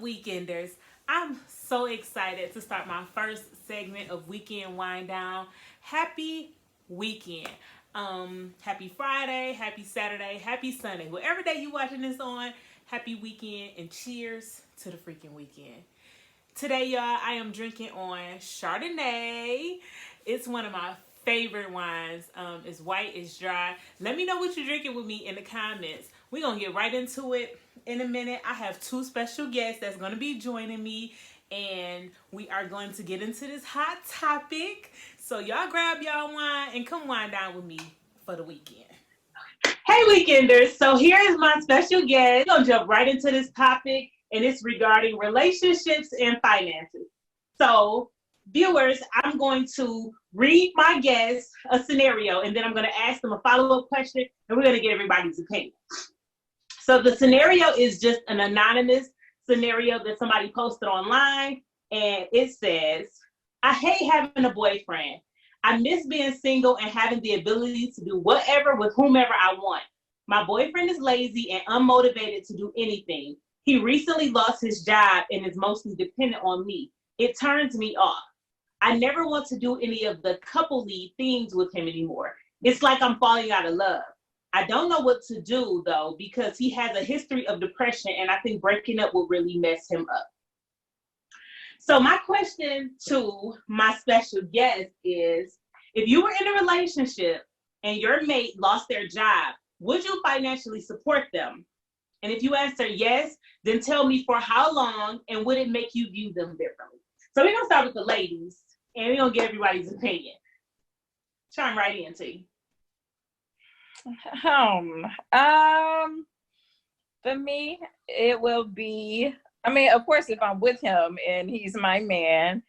Weekenders? I'm so excited to start my first segment of Weekend Wind Down. Happy weekend. Happy Friday, happy Saturday, happy Sunday. Whatever day you watching this on, happy weekend and cheers to the freaking weekend. Today, y'all, I am drinking on Chardonnay. It's one of my favorite wines. It's white, it's dry. Let me know what you're drinking with me in the comments. We're going to get right into it in a minute. I have two special guests that's going to be joining me, and we are going to get into this hot topic. So y'all grab y'all wine and come wind down with me for the weekend. Hey, Weekenders. So here is my special guest. We're going to jump right into this topic, and it's regarding relationships and finances. So, viewers, I'm going to read my guests a scenario, and then I'm going to ask them a follow-up question, and we're going to get everybody's opinion. So the scenario is just an anonymous scenario that somebody posted online, and it says, I hate having a boyfriend. I miss being single and having the ability to do whatever with whomever I want. My boyfriend is lazy and unmotivated to do anything. He recently lost his job and is mostly dependent on me. It turns me off. I never want to do any of the couple-y things with him anymore. It's like I'm falling out of love. I don't know what to do, though, because he has a history of depression, and I think breaking up will really mess him up. So my question to my special guest is, if you were in a relationship and your mate lost their job, would you financially support them? And if you answer yes, then tell me for how long and would it make you view them differently? So we're going to start with the ladies, and we're going to get everybody's opinion. Chime right in, T. For me, it will be, of course, if I'm with him and he's my man,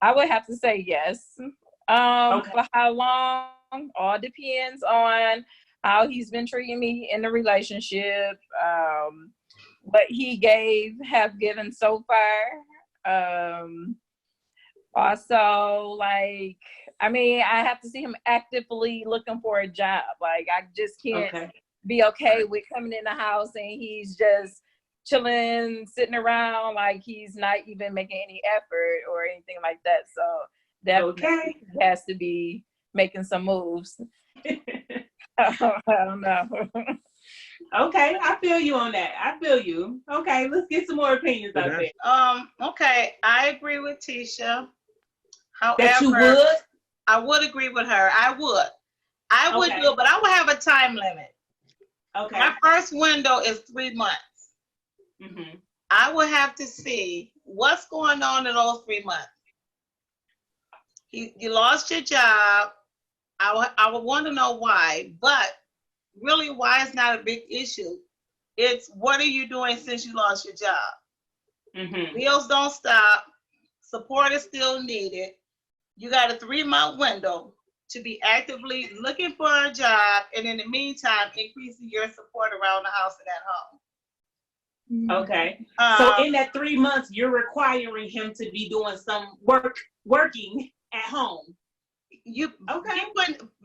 I would have to say yes. Okay. For how long, all depends on how he's been treating me in the relationship, what he have given so far. Also, I have to see him actively looking for a job. Like, I just can't be okay with coming in the house and he's just chilling, sitting around, like he's not even making any effort or anything like that. So definitely he has to be making some moves. I don't know. Okay, I feel you on that. I feel you. Okay, let's get some more opinions out there. Okay, I agree with Tisha. However, that you would? I would agree with her. I would do it, but I would have a time limit. Okay. My first window is 3 months. Mm-hmm. I would have to see what's going on in those 3 months. You lost your job. I would want to know why, but really why is not a big issue. It's what are you doing since you lost your job? Mm-hmm. Bills don't stop. Support is still needed. You got a 3-month window to be actively looking for a job, and in the meantime, increasing your support around the house and at home. Okay. So in that 3 months, you're requiring him to be doing some working at home. You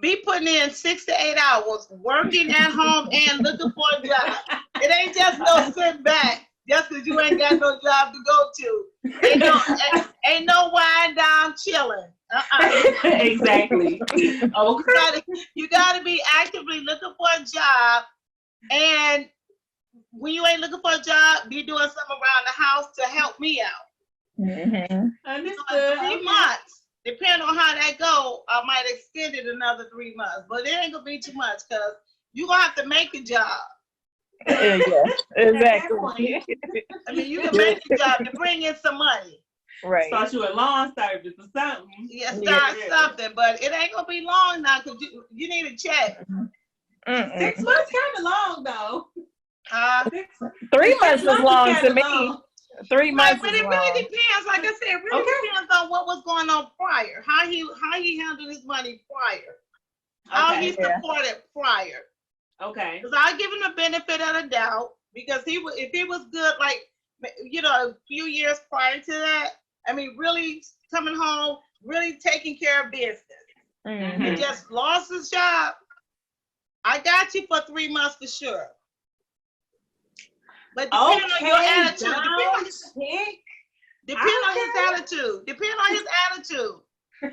be putting in 6 to 8 hours working at home and looking for a job. It ain't just no sit back just because you ain't got no job to go to. Ain't no wind down chilling. Exactly. Okay. You gotta be actively looking for a job, and when you ain't looking for a job, be doing something around the house to help me out. Mm-hmm. So 3 months. Depending on how that go, I might extend it another 3 months, but it ain't gonna be too much because you're gonna have to make a job. Yeah, exactly. You can make a job to bring in some money. Right. Start you a lawn service or something. Yeah, start something, but it ain't gonna be long now because you need a check. 6 months kind of long though. 3 months is long to me. 3 months, but it really depends. Like I said, it really depends on what was going on prior, how he handled his money prior, how he supported prior. Okay. Because I give him the benefit of the doubt because if he was good, like a few years prior to that, really coming home, really taking care of business. Mm-hmm. He just lost his job. I got you for 3 months for sure. But depending on your attitude, depending on his attitude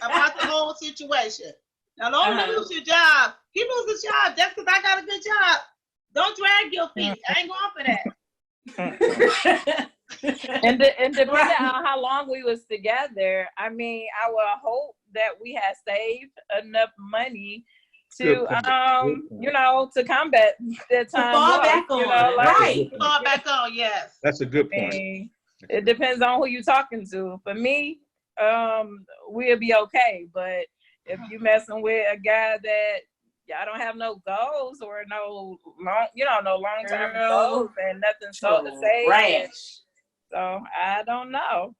about the whole situation. Now, don't lose your job. He loses his job just because I got a good job. Don't drag your feet. I ain't going for that. And depending on how long we was together, I mean, I would hope that we had saved enough money to to combat that time. Fall back on, right? Fall back on, yes. That's a good point. It depends on who you're talking to. For me, we'll be okay. But if you messing with a guy that y'all don't have no goals or no long-term goals and nothing to say. Right. So I don't know.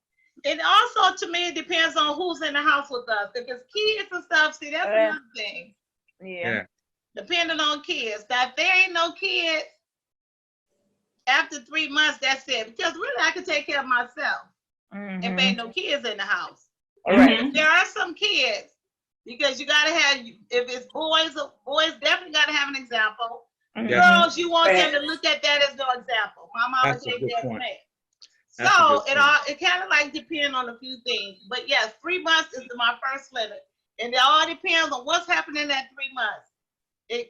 And also, to me, it depends on who's in the house with us. If it's kids and stuff, see, that's another thing. Yeah. Depending on kids. Now, if there ain't no kids, after 3 months, that's it. Because really, I can take care of myself. If there ain't no kids in the house. Right. There are some kids, because you got to have, if it's boys definitely got to have an example. Girls, you want them to look at that as no example. My mama take that from me. So it kind of like depends on a few things. But yes, 3 months is my first limit. And it all depends on what's happening in that 3 months.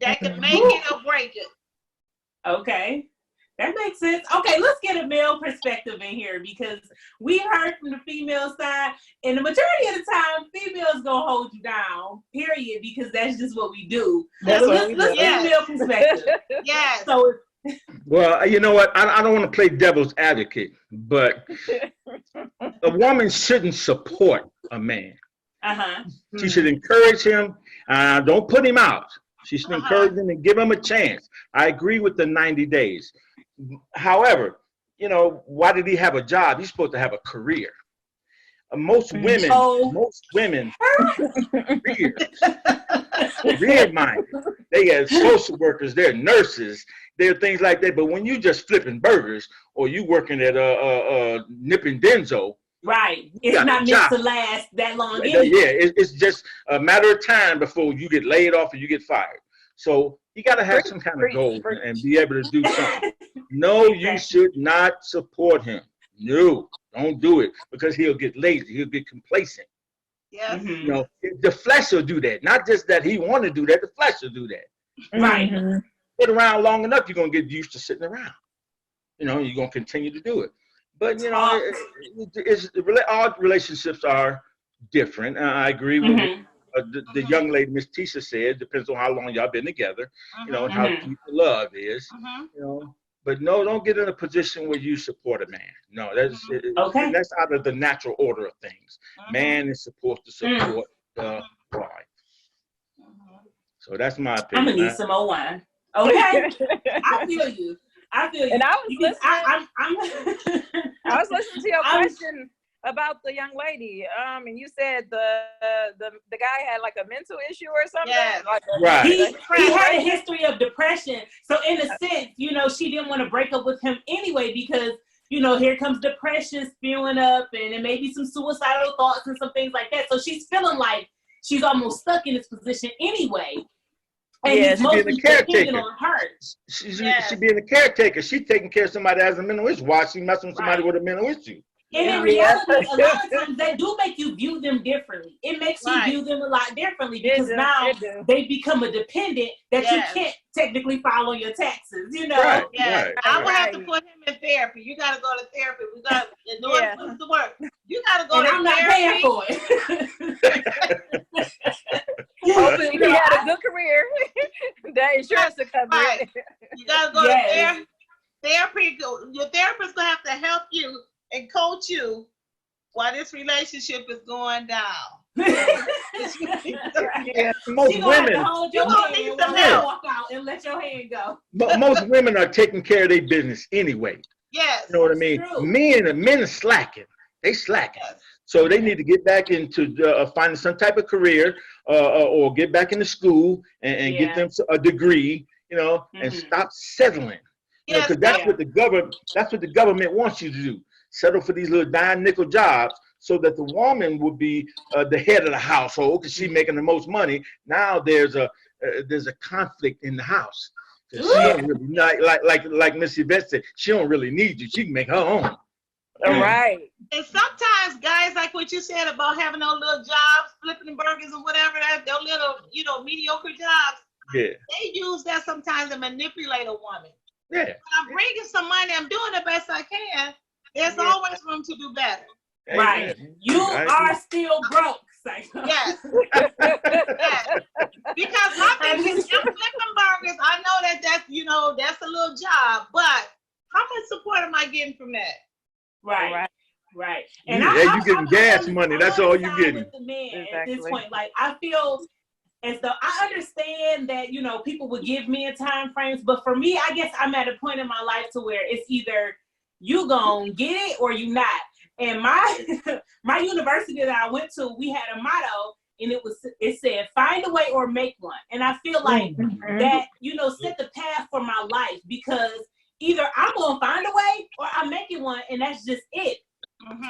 That can make it or break it. Okay. That makes sense. Okay, let's get a male perspective in here, because we heard from the female side, and the majority of the time, females gonna hold you down, period, because that's just what we do. Let's get a male perspective. Yes. So, well, you know what? I don't want to play devil's advocate, but a woman shouldn't support a man. She should encourage him. Don't put him out. She should encourage him and give him a chance. I agree with the 90 days. However, why did he have a job? He's supposed to have a career. Most women, career-minded. They are social workers, they're nurses, they're things like that. But when you just flipping burgers or you working at Nippin' Denzo, right, it's not meant to last that long. Yeah, it's just a matter of time before you get laid off or you get fired. So you got to have some kind of goal and be able to do something. No, you should not support him. No, don't do it, because he'll get lazy. He'll get complacent. Yes. The flesh will do that. Not just that he want to do that. The flesh will do that. Right. Sit around long enough, you're going to get used to sitting around. You're going to continue to do it. But, all relationships are different. I agree with the young lady, Miss Tisha, said. Depends on how long y'all been together, and how deep the love is, But no, don't get in a position where you support a man. No, that's out of the natural order of things. Man is supposed to support the wife. So that's my opinion. I'm gonna need some more wine. Okay, I feel you. And I was listening. I was listening to your question about the young lady. And you said the guy had like a mental issue or something. Yes. Right. He had a history of depression. So in a sense, she didn't want to break up with him anyway, because here comes depression spewing up, and it may be some suicidal thoughts and some things like that. So she's feeling like she's almost stuck in this position anyway. And she's being a caretaker. On her. She's being a caretaker. She's taking care of somebody that has a mental issue. Why is she messing with somebody with a mental issue? And in reality, a lot of times they do make you view them differently. It makes you view them a lot differently, because now they become a dependent that you can't technically file on your taxes, Right, I would have to put him in therapy. You got to go to therapy. We got to, in order for this to work, you got to go to therapy. I'm not paying for it. Hopefully he had a good career. That insurance to cover it. You got to go to therapy. Your therapist will have to help you and coach you while this relationship is going down. Most women hold your hand and walk out and let your hand go. Most women are taking care of their business anyway. Yes. You know what I mean? Men are slacking. They slacking. Yes. So they need to get back into finding some type of career or get back into school and get them a degree, and stop settling. Because that's what the government wants you to do. Settle for these little dime nickel jobs so that the woman would be the head of the household because she's making the most money. Now there's a conflict in the house. She don't really not like Miss Yvette said. She don't really need you. She can make her own. Right. And sometimes guys, like what you said about having those little jobs, flipping burgers and whatever, those little, mediocre jobs. Yeah. They use that sometimes to manipulate a woman. Yeah. I'm bringing some money. I'm doing the best I can. There's always room to do better. Right. You are still broke. Yes. Yes. Because my thing is, I'm flipping burgers. I know that's a little job, but how much support am I getting from that? Right. And you getting gas money. That's all you getting. With the man at this point, like I feel as though I understand that people would give men time frames, but for me, I guess I'm at a point in my life to where it's either you gonna get it or you not. And my university that I went to, we had a motto, and it said find a way or make one. And I feel like that set the path for my life, because either I'm gonna find a way or I'm making one, and that's just it.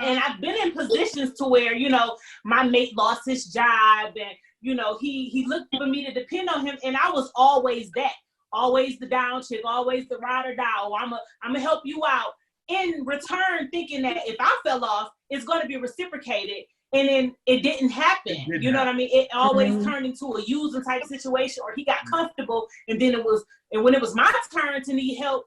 And I've been in positions to where my mate lost his job, and he looked for me to depend on him, and I was always always the down chick, always the ride or die. Oh, I'm gonna help you out. In return, thinking that if I fell off, it's going to be reciprocated, and then it didn't happen. You know what I mean? It always turned into a using type situation, or he got comfortable, and then when it was my turn to need help,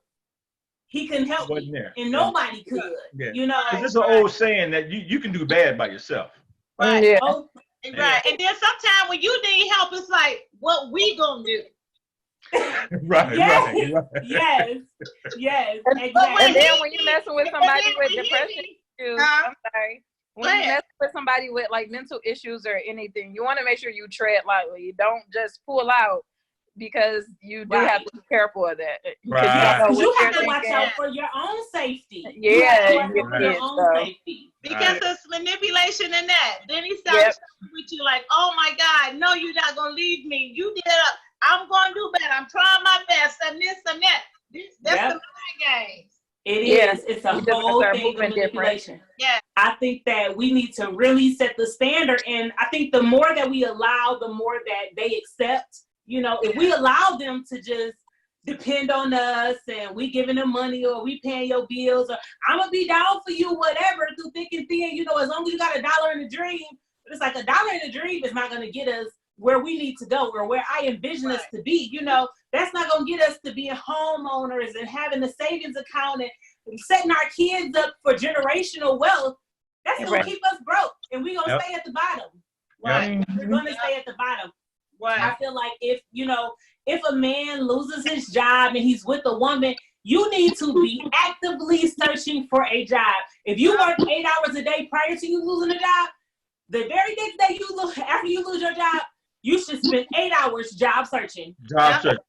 he couldn't help me, and nobody could. Yeah. This is an old saying that you can do bad by yourself. Right. Yeah. Right. And then sometimes when you need help, it's like, what we gonna do? Right. Yes. Exactly. And then when you're messing with somebody with depression issues, I'm sorry. When you mess with somebody with like mental issues or anything, you want to make sure you tread lightly. You don't just pull out, because you do have to be careful of that. Right. You have to watch out for your own safety. Yeah. Your own safety. Because it's manipulation in that. Then he starts with you like, oh my God, no, you're not gonna leave me. You did it. I'm gonna do better. I'm trying my best, and this and that. That's the mind games. It is. It's a whole thing of manipulation. Yeah. I think that we need to really set the standard, and I think the more that we allow, the more that they accept. If we allow them to just depend on us, and we giving them money, or we paying your bills, or I'm gonna be down for you, whatever, through thick and thin. As long as you got $1 in a dream, it's like $1 in a dream is not gonna get us where we need to go, or where I envision us to be. That's not gonna get us to being homeowners and having a savings account and setting our kids up for generational wealth. That's gonna keep us broke, and we're gonna stay at the bottom. Right? We're gonna stay at the bottom. Right. I feel like if a man loses his job and he's with a woman, you need to be actively searching for a job. If you work 8 hours a day prior to you losing a job, the very next day after you lose your job, you should spend 8 hours job searching. Exactly.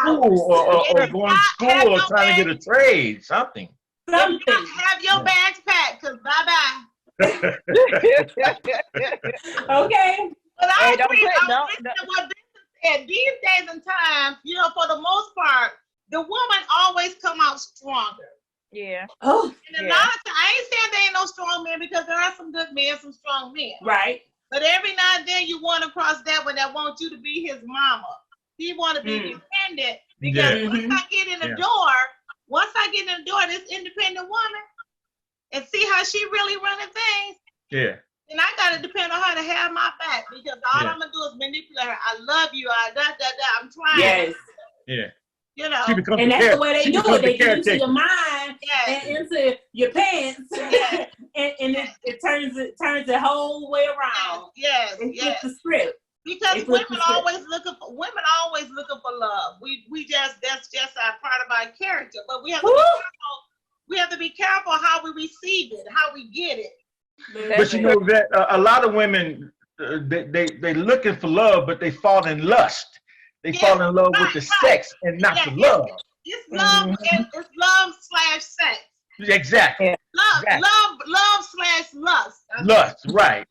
Or going to school, or trying to get a trade, something. Have your bags packed, because bye-bye. Okay. But I agree with what Vincent said. These days and times, for the most part, the woman always come out stronger. Yeah. Oh. And a lot of times, I ain't saying there ain't no strong men, because there are some good men, some strong men. Right. But every now and then you want to cross that one that wants you to be his mama. He want to be independent, because once I get in the door, this independent woman, and see how she really running things. Yeah. And I gotta depend on her to have my back, because all I'm gonna do is manipulate her. I love you. I'm trying. Yes. Yeah. And that's the way they do it. They get into your mind and into your pants, and it turns the whole way around. Yes. It's the script. Because women always looking for love. That's just our part of our character. But we have to be careful. We have to be careful how we receive it, how we get it. But that a lot of women, they looking for love, but they fall in lust. They fall in love with the sex and not the love. It's love. It's love/sex. Exactly. Love/lust. Lust. Right.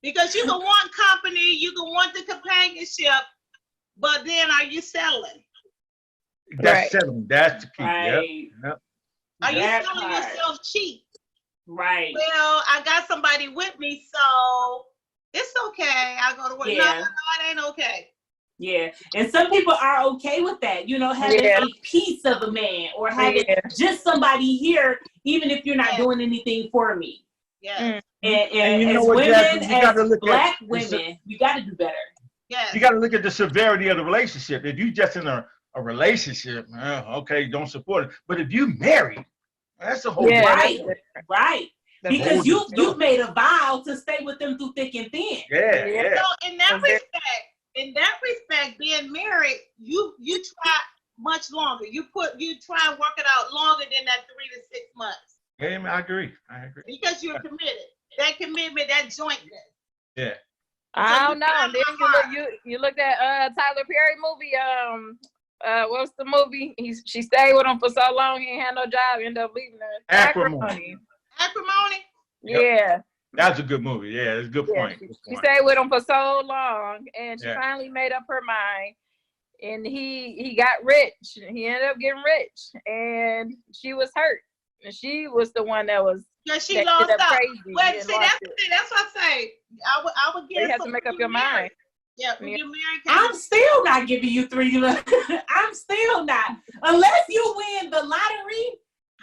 Because you can want company, you can want the companionship, but then are you selling? That's selling. That's the key. Right. Yep. Are you selling yourself cheap? Right. Well, I got somebody with me, so it's okay. I go to work. No, it ain't okay. Yeah, and some people are okay with that, you know, having a piece of a man or having just somebody here, even if you're not doing anything for me. Yes. And you know as what, women, Jasmine, you gotta as look Black at women, we got to do better. Yes. You got to look at the severity of the relationship. If you just in a relationship, okay, don't support it. But if you married, that's a whole different. Right. That's Because you've made a vow to stay with them through thick and thin. Yeah. So in that respect, being married, you try much longer. You try and work it out longer than that 3 to 6 months. Yeah, I agree. Because you're committed. That commitment, that jointness. Yeah. I don't know. And then you looked at Tyler Perry movie. What's the movie? She stayed with him for so long, he ain't had no job, ended up leaving her. Acrimony. Yeah. That's a good movie. Yeah, it's a good point. She stayed with him for so long, and she finally made up her mind. And he got rich. He ended up getting rich, and she was hurt. And she was the one that was. Yeah, she lost out. Crazy. Wait, see, that's the thing. That's what I say. I would give. You have to make up your mind. Yeah, when you're married. I'm still not giving you 3. I'm still not. Unless you win the lottery,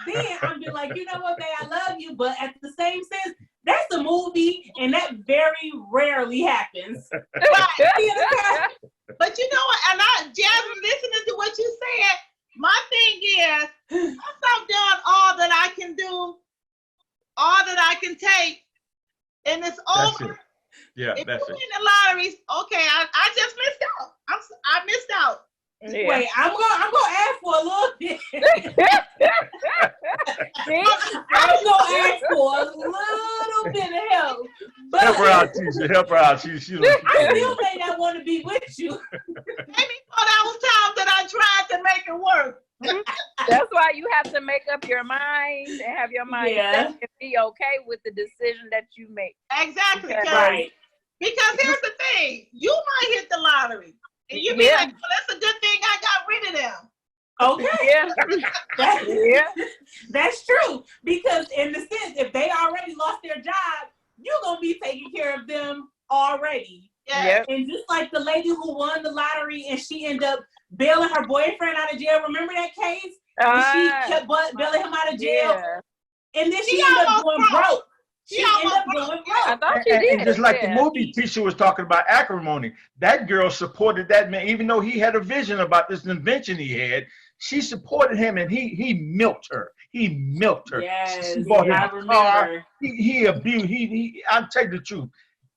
then I'm be like, you know what, babe, I love you. But at the same sense, that's a movie, and that very rarely happens. Right. But you know what? And Jasmine, listening to what you said, my thing is, once I've done all that I can do, all that I can take, and it's over. Yeah, if that's you it. win the lotteries, okay, I just missed out. I missed out. Yeah. Wait, I'm gonna ask for a little bit. I'm gonna ask for a little bit of help. But help her out, Tisha. Help her out. She I still may not want to be with you. Maybe for those times that I tried to make it work. That's why you have to make up your mind and have your mind set and be okay with the decision that you make. Exactly. Right. Because here's the thing, you might hit the lottery. And you be like, well, that's a good thing I got rid of them. Okay. That's true. Because in the sense, if they already lost their job, you're going to be taking care of them already. Yeah. And just like the lady who won the lottery and she ended up bailing her boyfriend out of jail. Remember that case? She kept bailing him out of jail. Yeah. And then she ended up going broke. She ended up going broke. I thought she did. And just like the movie Tisha was talking about acrimony, that girl supported that man, even though he had a vision about this invention he had. She supported him, and he milked her. He milked her. Yes, she bought him I remember. He abused. I'll tell you the truth.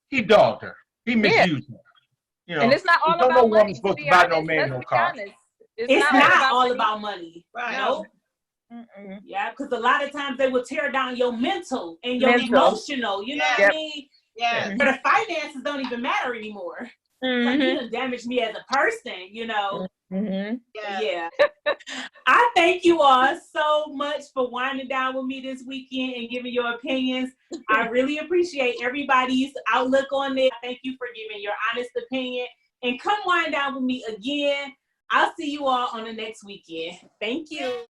He dogged her. He misused her. You know, and it's not all about no money. woman supposed to buy no man no car. It's not all about money. Right. No. Yeah, because a lot of times they will tear down your mental and your emotional. You know what I mean? Yeah. But the finances don't even matter anymore. Like, you done damaged me as a person, you know. Yeah. I thank you all so much for winding down with me this weekend and giving your opinions. I really appreciate everybody's outlook on it. Thank you for giving your honest opinion. And come wind down with me again. I'll see you all on the next weekend. Thank you.